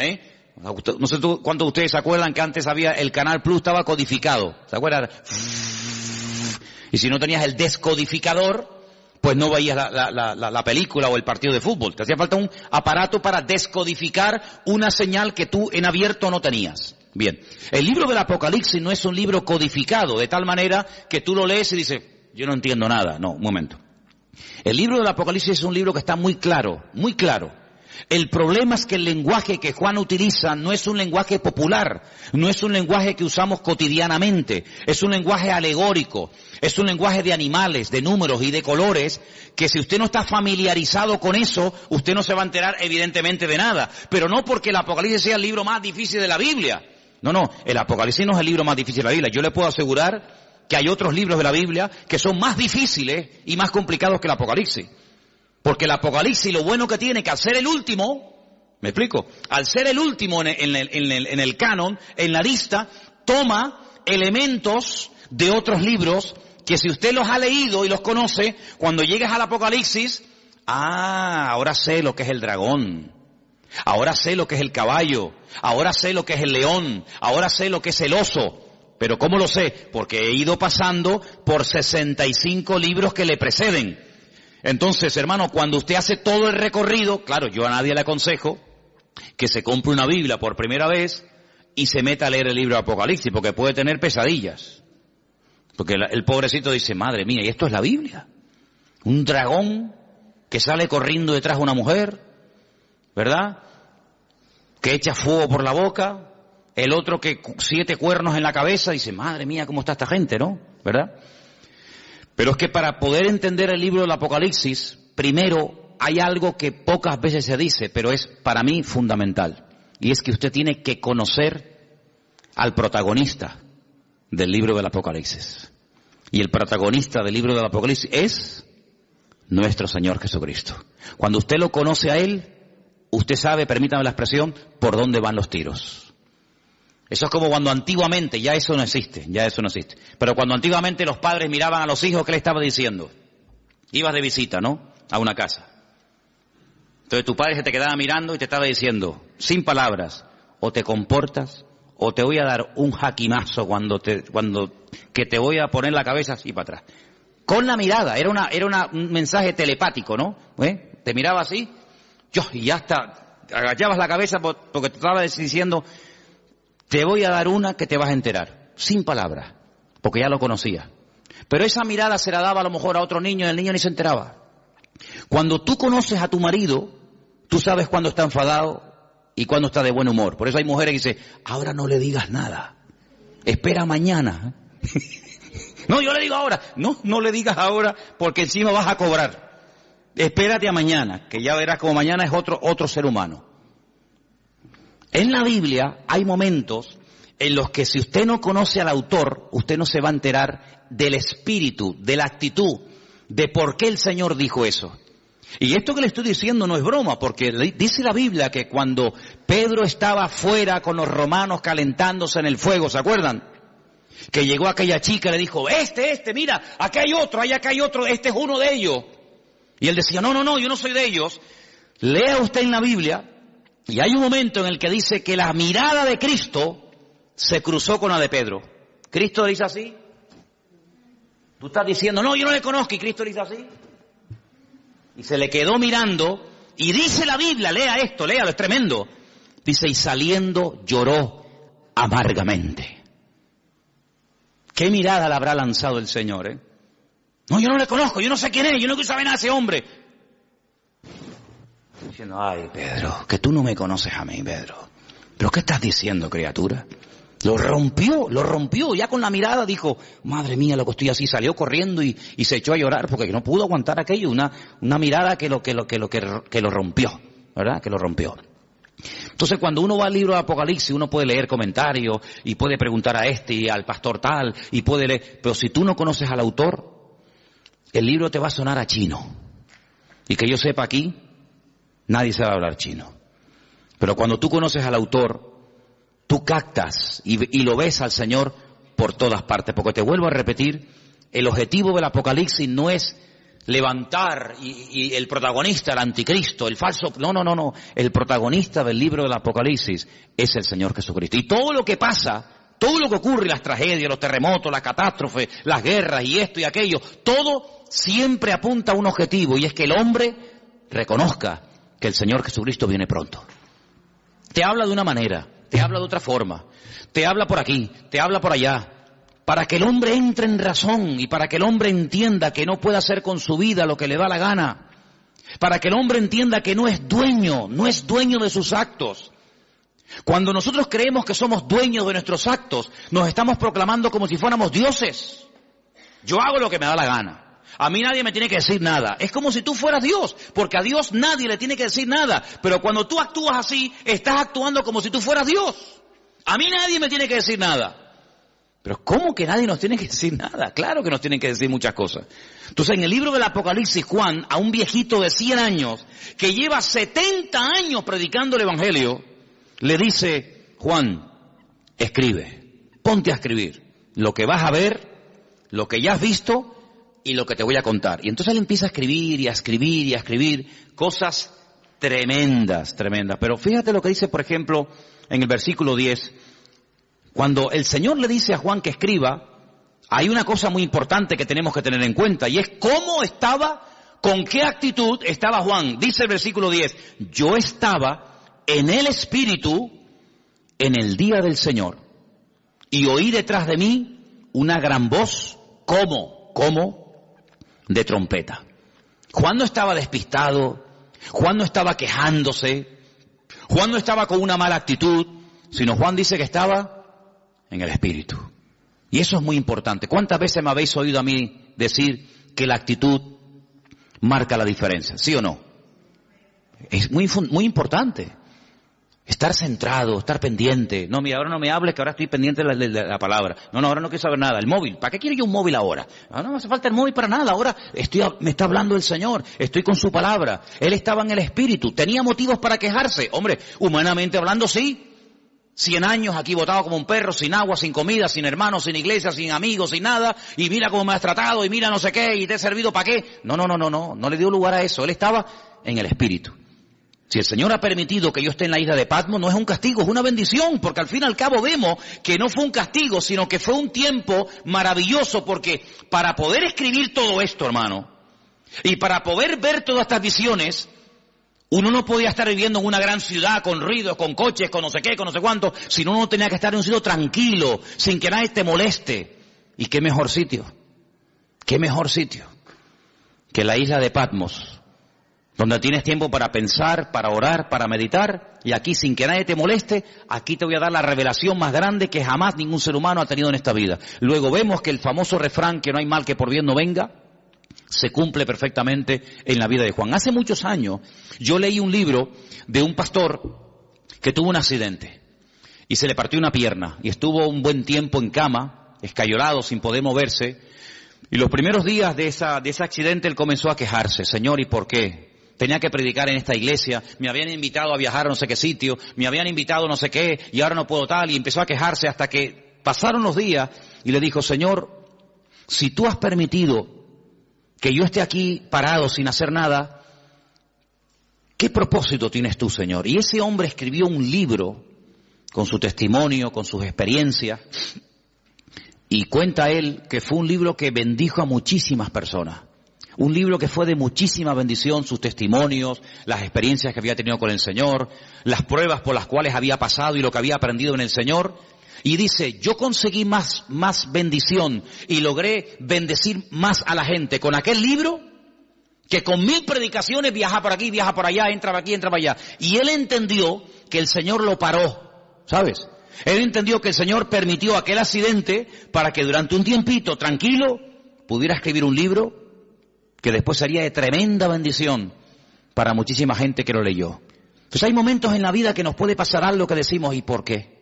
No sé cuántos de ustedes se acuerdan que antes el Canal Plus estaba codificado. ¿Se acuerdan? Y si no tenías el descodificador, pues no veías la película o el partido de fútbol. Te hacía falta un aparato para descodificar una señal que tú en abierto no tenías. Bien, el libro del Apocalipsis no es un libro codificado, de tal manera que tú lo lees y dices, yo no entiendo nada. No, un momento. El libro del Apocalipsis es un libro que está muy claro, muy claro. El problema es que el lenguaje que Juan utiliza no es un lenguaje popular, no es un lenguaje que usamos cotidianamente, es un lenguaje alegórico, es un lenguaje de animales, de números y de colores, que si usted no está familiarizado con eso, usted no se va a enterar evidentemente de nada. Pero no porque el Apocalipsis sea el libro más difícil de la Biblia. No, el Apocalipsis no es el libro más difícil de la Biblia. Yo le puedo asegurar que hay otros libros de la Biblia que son más difíciles y más complicados que el Apocalipsis. Porque el Apocalipsis lo bueno que tiene que al ser el último, ¿me explico? Al ser el último en el canon, en la lista, toma elementos de otros libros que si usted los ha leído y los conoce, cuando llegues al Apocalipsis, ahora sé lo que es el dragón. Ahora sé lo que es el caballo, ahora sé lo que es el león, ahora sé lo que es el oso. ¿Pero cómo lo sé? Porque he ido pasando por 65 libros que le preceden. Entonces, hermano, cuando usted hace todo el recorrido, claro, yo a nadie le aconsejo que se compre una Biblia por primera vez y se meta a leer el libro de Apocalipsis, porque puede tener pesadillas. Porque el pobrecito dice, madre mía, ¿y esto es la Biblia? Un dragón que sale corriendo detrás de una mujer, ¿verdad? Que echa fuego por la boca, el otro que 7 cuernos en la cabeza, dice, madre mía, ¿cómo está esta gente, no? ¿Verdad? Pero es que para poder entender el libro del Apocalipsis, primero hay algo que pocas veces se dice, pero es para mí fundamental. Y es que usted tiene que conocer al protagonista del libro del Apocalipsis. Y el protagonista del libro del Apocalipsis es nuestro Señor Jesucristo. Cuando usted lo conoce a Él, usted sabe, permítame la expresión, por dónde van los tiros. Eso es como cuando antiguamente, ya eso no existe. Pero cuando antiguamente los padres miraban a los hijos, ¿qué le estaba diciendo? Ibas de visita, ¿no? A una casa. Entonces tu padre se te quedaba mirando y te estaba diciendo, sin palabras, o te comportas, o te voy a dar un jaquimazo que te voy a poner la cabeza así para atrás. Con la mirada, era un mensaje telepático, ¿no? Te miraba así, y ya está, agachabas la cabeza porque te estaba diciendo, te voy a dar una que te vas a enterar, sin palabras, porque ya lo conocía. Pero esa mirada se la daba a lo mejor a otro niño y el niño ni se enteraba. Cuando tú conoces a tu marido, tú sabes cuándo está enfadado y cuándo está de buen humor. Por eso hay mujeres que dicen, ahora no le digas nada, espera mañana. No, yo le digo ahora. No le digas ahora porque encima vas a cobrar. Espérate a mañana, que ya verás como mañana es otro ser humano. En la Biblia hay momentos en los que si usted no conoce al autor, usted no se va a enterar del espíritu, de la actitud, de por qué el Señor dijo eso. Y esto que le estoy diciendo no es broma, porque dice la Biblia que cuando Pedro estaba fuera con los romanos calentándose en el fuego, ¿se acuerdan? Que llegó aquella chica y le dijo, mira, acá hay otro, este es uno de ellos. Y él decía, no, yo no soy de ellos. Lea usted en la Biblia, y hay un momento en el que dice que la mirada de Cristo se cruzó con la de Pedro. ¿Cristo dice así? Tú estás diciendo, no, yo no le conozco, y Cristo dice así. Y se le quedó mirando, y dice la Biblia, lea esto, léalo, es tremendo. Dice, y saliendo lloró amargamente. ¿Qué mirada le habrá lanzado el Señor, eh? No, yo no le conozco, yo no sé quién es, yo no quiero saber nada de ese hombre. Diciendo, ay, Pedro, que tú no me conoces a mí, Pedro. ¿Pero qué estás diciendo, criatura? Lo rompió, ya con la mirada dijo, madre mía, lo que estoy así, salió corriendo y se echó a llorar porque no pudo aguantar aquello, una mirada que lo rompió, ¿verdad? Que lo rompió. Entonces, cuando uno va al libro de Apocalipsis, uno puede leer comentarios y puede preguntar a este y al pastor tal y puede leer, pero si tú no conoces al autor, el libro te va a sonar a chino. Y que yo sepa aquí, nadie sabe hablar chino. Pero cuando tú conoces al autor, tú captas y lo ves al Señor por todas partes. Porque te vuelvo a repetir, el objetivo del Apocalipsis no es levantar y el protagonista, el anticristo, el falso... No. El protagonista del libro del Apocalipsis es el Señor Jesucristo. Y todo lo que pasa, todo lo que ocurre, las tragedias, los terremotos, las catástrofes, las guerras y esto y aquello, todo siempre apunta a un objetivo, y es que el hombre reconozca que el Señor Jesucristo viene pronto. Te habla de una manera, te habla de otra forma, te habla por aquí, te habla por allá, para que el hombre entre en razón y para que el hombre entienda que no puede hacer con su vida lo que le da la gana, para que el hombre entienda que no es dueño de sus actos. Cuando nosotros creemos que somos dueños de nuestros actos, nos estamos proclamando como si fuéramos dioses. Yo hago lo que me da la gana. A mí nadie me tiene que decir nada. Es como si tú fueras Dios, porque a Dios nadie le tiene que decir nada. Pero cuando tú actúas así, estás actuando como si tú fueras Dios. A mí nadie me tiene que decir nada. Pero ¿cómo que nadie nos tiene que decir nada? Claro que nos tienen que decir muchas cosas. Entonces, en el libro del Apocalipsis, Juan, a un viejito de 100 años, que lleva 70 años predicando el Evangelio, le dice, Juan, escribe, ponte a escribir lo que vas a ver, lo que ya has visto y lo que te voy a contar. Y entonces él empieza a escribir y a escribir y a escribir cosas tremendas. Pero fíjate lo que dice, por ejemplo, en el versículo 10, cuando el Señor le dice a Juan que escriba, hay una cosa muy importante que tenemos que tener en cuenta, y es cómo estaba, con qué actitud estaba Juan. Dice el versículo 10, yo estaba en el Espíritu en el día del Señor, y oí detrás de mí una gran voz, como de trompeta. Juan no estaba despistado, Juan no estaba quejándose, Juan no estaba con una mala actitud, sino Juan dice que estaba en el Espíritu. Y eso es muy importante. ¿Cuántas veces me habéis oído a mí decir que la actitud marca la diferencia? ¿Sí o no? Es muy importante. Estar centrado, estar pendiente. No, mira, ahora no me hables que ahora estoy pendiente de la palabra. No, ahora no quiero saber nada. El móvil, ¿para qué quiero yo un móvil ahora? No me hace falta el móvil para nada. Ahora me está hablando el Señor. Estoy con su palabra. Él estaba en el Espíritu. ¿Tenía motivos para quejarse? Hombre, humanamente hablando, sí. 100 años aquí botado como un perro, sin agua, sin comida, sin hermanos, sin iglesia, sin amigos, sin nada. Y mira cómo me has tratado, y mira no sé qué, y te he servido para qué. No le dio lugar a eso. Él estaba en el Espíritu. Si el Señor ha permitido que yo esté en la isla de Patmos, no es un castigo, es una bendición, porque al fin y al cabo vemos que no fue un castigo, sino que fue un tiempo maravilloso, porque para poder escribir todo esto, hermano, y para poder ver todas estas visiones, uno no podía estar viviendo en una gran ciudad con ruidos, con coches, con no sé qué, con no sé cuánto, sino uno tenía que estar en un sitio tranquilo, sin que nadie te moleste. ¿Y qué mejor sitio que la isla de Patmos? Donde tienes tiempo para pensar, para orar, para meditar, y aquí sin que nadie te moleste, aquí te voy a dar la revelación más grande que jamás ningún ser humano ha tenido en esta vida. Luego vemos que el famoso refrán, que no hay mal que por bien no venga, se cumple perfectamente en la vida de Juan. Hace muchos años yo leí un libro de un pastor que tuvo un accidente y se le partió una pierna y estuvo un buen tiempo en cama, escayolado, sin poder moverse, y los primeros días de ese accidente él comenzó a quejarse. Señor, ¿y por qué? Tenía que predicar en esta iglesia, me habían invitado a viajar a no sé qué sitio, me habían invitado a no sé qué, y ahora no puedo tal, y empezó a quejarse hasta que pasaron los días, y le dijo, Señor, si tú has permitido que yo esté aquí parado sin hacer nada, ¿qué propósito tienes tú, Señor? Y ese hombre escribió un libro con su testimonio, con sus experiencias, y cuenta él que fue un libro que bendijo a muchísimas personas. Un libro que fue de muchísima bendición, sus testimonios, las experiencias que había tenido con el Señor, las pruebas por las cuales había pasado y lo que había aprendido en el Señor. Y dice, yo conseguí más bendición y logré bendecir más a la gente con aquel libro que con 1000 predicaciones, viaja por aquí, viaja por allá, entra por aquí, entra por allá. Y él entendió que el Señor lo paró, ¿sabes? Él entendió que el Señor permitió aquel accidente para que durante un tiempito, tranquilo, pudiera escribir un libro que después sería de tremenda bendición para muchísima gente que lo leyó. Entonces hay momentos en la vida que nos puede pasar algo que decimos, ¿y por qué?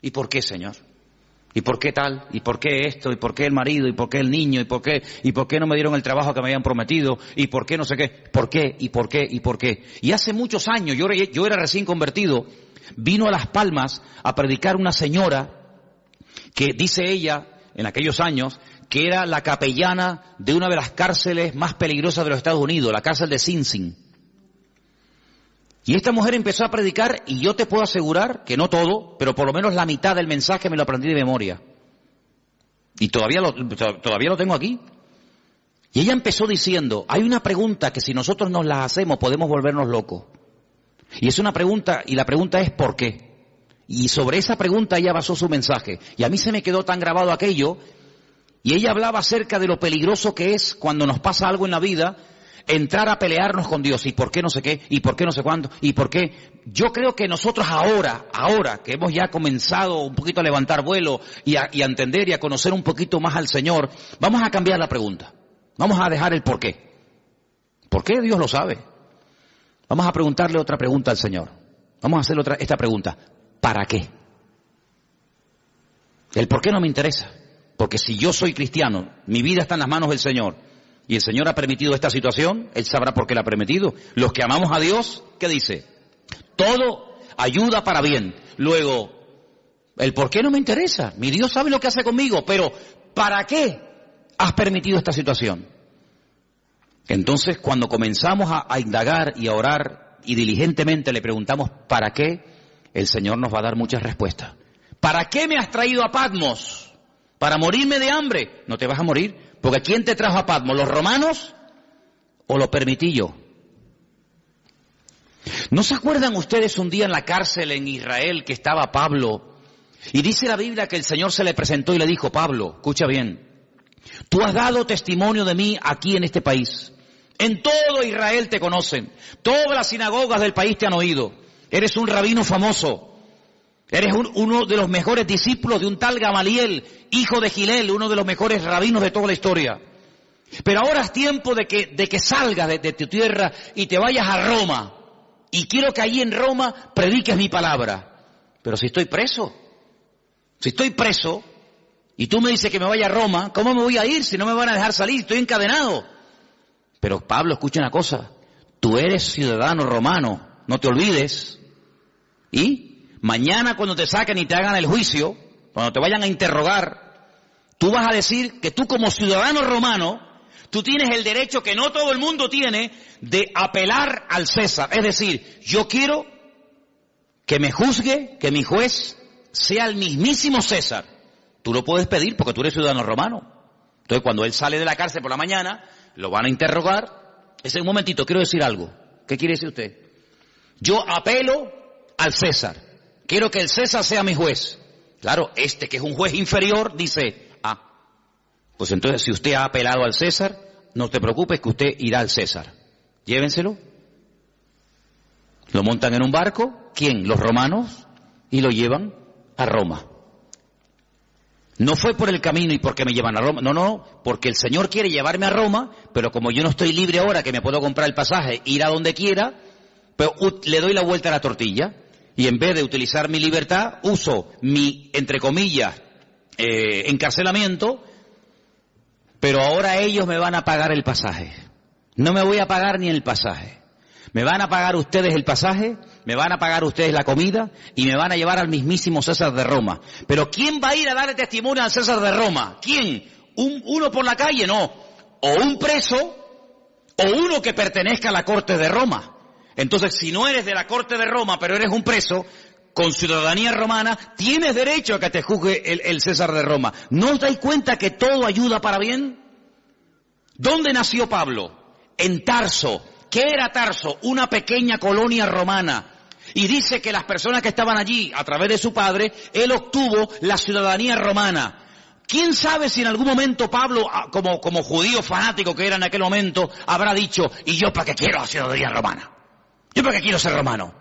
¿Y por qué, Señor? ¿Y por qué tal? ¿Y por qué esto? ¿Y por qué el marido? ¿Y por qué el niño? ¿Y por qué no me dieron el trabajo que me habían prometido? ¿Y por qué no sé qué? ¿Por qué? ¿Y por qué? ¿Y por qué? Y hace muchos años, yo era recién convertido, vino a Las Palmas a predicar una señora que dice ella, en aquellos años, que era la capellana de una de las cárceles más peligrosas de los Estados Unidos, la cárcel de Sing Sing. Y esta mujer empezó a predicar y yo te puedo asegurar que no todo, pero por lo menos la mitad del mensaje me lo aprendí de memoria. Y todavía lo tengo aquí. Y ella empezó diciendo, hay una pregunta que si nosotros nos la hacemos podemos volvernos locos. Y es una pregunta, y la pregunta es ¿por qué? Y sobre esa pregunta ella basó su mensaje. Y a mí se me quedó tan grabado aquello. Y ella hablaba acerca de lo peligroso que es cuando nos pasa algo en la vida, entrar a pelearnos con Dios. ¿Y por qué no sé qué? ¿Y por qué no sé cuándo? ¿Y por qué? Yo creo que nosotros ahora que hemos ya comenzado un poquito a levantar vuelo y a entender y a conocer un poquito más al Señor, vamos a cambiar la pregunta. Vamos a dejar el por qué. ¿Por qué? Dios lo sabe. Vamos a preguntarle otra pregunta al Señor. Vamos a hacerle esta pregunta. ¿Para qué? El por qué no me interesa. Porque si yo soy cristiano, mi vida está en las manos del Señor, y el Señor ha permitido esta situación, Él sabrá por qué la ha permitido. Los que amamos a Dios, ¿qué dice? Todo ayuda para bien. Luego, el por qué no me interesa. Mi Dios sabe lo que hace conmigo, pero ¿para qué has permitido esta situación? Entonces, cuando comenzamos a indagar y a orar y diligentemente le preguntamos ¿para qué? El Señor nos va a dar muchas respuestas. ¿Para qué me has traído a Patmos? ¿Para morirme de hambre? No te vas a morir, porque ¿quién te trajo a Patmos? ¿Los romanos o lo permití yo? ¿No se acuerdan ustedes un día en la cárcel en Israel que estaba Pablo? Y dice la Biblia que el Señor se le presentó y le dijo, Pablo, escucha bien, tú has dado testimonio de mí aquí en este país. En todo Israel te conocen, todas las sinagogas del país te han oído. Eres un rabino famoso. Eres uno de los mejores discípulos de un tal Gamaliel, hijo de Gilel, uno de los mejores rabinos de toda la historia. Pero ahora es tiempo de que salgas de tu tierra y te vayas a Roma. Y quiero que allí en Roma prediques mi palabra. Pero si estoy preso y tú me dices que me vaya a Roma, ¿cómo me voy a ir si no me van a dejar salir? Estoy encadenado. Pero Pablo, escucha una cosa, tú eres ciudadano romano, no te olvides. ¿Y? Mañana cuando te saquen y te hagan el juicio, cuando te vayan a interrogar, tú vas a decir que tú como ciudadano romano, tú tienes el derecho que no todo el mundo tiene de apelar al César. Es decir, yo quiero que me juzgue, que mi juez sea el mismísimo César. Tú lo puedes pedir porque tú eres ciudadano romano. Entonces cuando él sale de la cárcel por la mañana, lo van a interrogar. Un momentito, quiero decir algo. ¿Qué quiere decir usted? Yo apelo al César. Quiero que el César sea mi juez. Claro, que es un juez inferior, dice, pues entonces si usted ha apelado al César, no te preocupes que usted irá al César. Llévenselo. Lo montan en un barco, ¿quién? Los romanos, y lo llevan a Roma. No fue por el camino y porque me llevan a Roma, no, porque el Señor quiere llevarme a Roma, pero como yo no estoy libre ahora que me puedo comprar el pasaje, ir a donde quiera, pero le doy la vuelta a la tortilla. Y en vez de utilizar mi libertad, uso mi, entre comillas, encarcelamiento, pero ahora ellos me van a pagar el pasaje. No me voy a pagar ni el pasaje. Me van a pagar ustedes el pasaje, me van a pagar ustedes la comida y me van a llevar al mismísimo César de Roma. Pero ¿quién va a ir a darle testimonio al César de Roma? ¿Quién? ¿Uno por la calle? No. O un preso o uno que pertenezca a la corte de Roma. Entonces, si no eres de la corte de Roma, pero eres un preso con ciudadanía romana, tienes derecho a que te juzgue el César de Roma. ¿No os dais cuenta que todo ayuda para bien? ¿Dónde nació Pablo? En Tarso. ¿Qué era Tarso? Una pequeña colonia romana. Y dice que las personas que estaban allí, a través de su padre, él obtuvo la ciudadanía romana. ¿Quién sabe si en algún momento Pablo, como judío fanático que era en aquel momento, habrá dicho, ¿y yo para qué quiero la ciudadanía romana? ¿Yo para qué quiero ser romano?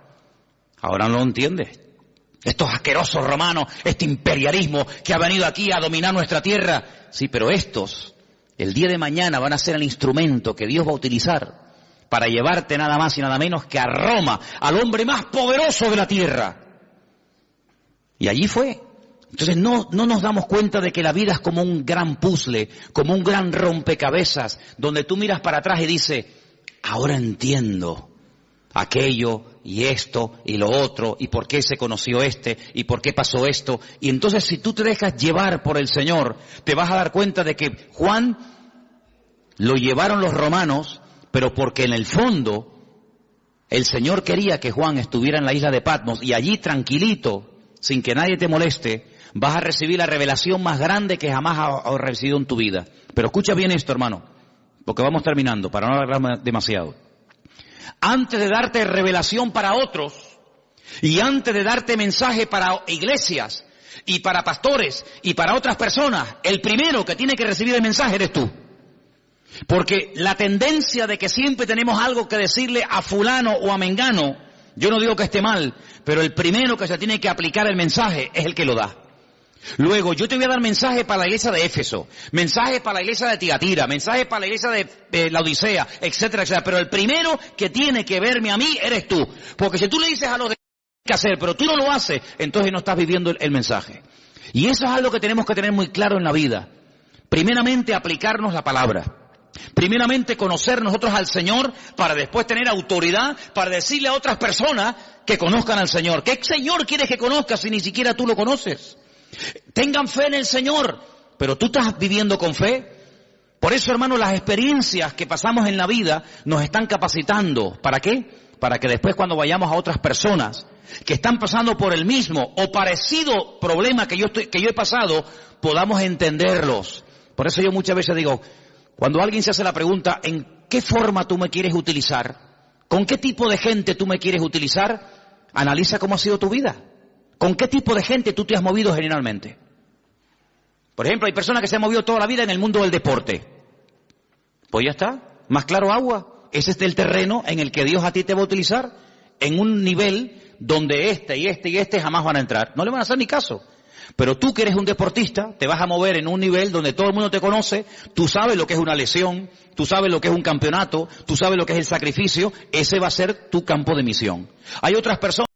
Ahora no lo entiende. Estos asquerosos romanos, este imperialismo que ha venido aquí a dominar nuestra tierra. Sí, pero estos, el día de mañana van a ser el instrumento que Dios va a utilizar para llevarte nada más y nada menos que a Roma, al hombre más poderoso de la tierra. Y allí fue. Entonces no nos damos cuenta de que la vida es como un gran puzzle, como un gran rompecabezas, donde tú miras para atrás y dices, ahora entiendo aquello y esto y lo otro, y por qué se conoció y por qué pasó esto. Y entonces si tú te dejas llevar por el Señor, te vas a dar cuenta de que Juan lo llevaron los romanos, pero porque en el fondo el Señor quería que Juan estuviera en la isla de Patmos y allí tranquilito, sin que nadie te moleste, vas a recibir la revelación más grande que jamás has recibido en tu vida. Pero escucha bien esto, hermano, porque vamos terminando, para no alargarme demasiado. Antes de darte revelación para otros, y antes de darte mensaje para iglesias, y para pastores, y para otras personas, el primero que tiene que recibir el mensaje eres tú. Porque la tendencia de que siempre tenemos algo que decirle a fulano o a mengano, yo no digo que esté mal, pero el primero que se tiene que aplicar el mensaje es el que lo da. Luego, yo te voy a dar mensaje para la iglesia de Éfeso, mensaje para la iglesia de Tiatira, mensaje para la iglesia de la Odisea, etcétera, etcétera. Pero el primero que tiene que verme a mí eres tú. Porque si tú le dices a los demás qué hacer, pero tú no lo haces, entonces no estás viviendo el mensaje. Y eso es algo que tenemos que tener muy claro en la vida. Primeramente, aplicarnos la palabra. Primeramente, conocer nosotros al Señor para después tener autoridad para decirle a otras personas que conozcan al Señor. ¿Qué Señor quieres que conozcas si ni siquiera tú lo conoces? Tengan fe en el Señor, pero tú estás viviendo con fe. Por eso, hermano, las experiencias que pasamos en la vida nos están capacitando. ¿Para qué? Para que después cuando vayamos a otras personas que están pasando por el mismo o parecido problema que yo he pasado, podamos entenderlos. Por eso yo muchas veces digo, cuando alguien se hace la pregunta, ¿en qué forma tú me quieres utilizar? ¿Con qué tipo de gente tú me quieres utilizar? Analiza cómo ha sido tu vida. ¿Con qué tipo de gente tú te has movido generalmente? Por ejemplo, hay personas que se han movido toda la vida en el mundo del deporte. Pues ya está, más claro agua. Ese es el terreno en el que Dios a ti te va a utilizar, en un nivel donde este jamás van a entrar. No le van a hacer ni caso. Pero tú que eres un deportista, te vas a mover en un nivel donde todo el mundo te conoce, tú sabes lo que es una lesión, tú sabes lo que es un campeonato, tú sabes lo que es el sacrificio, ese va a ser tu campo de misión. Hay otras personas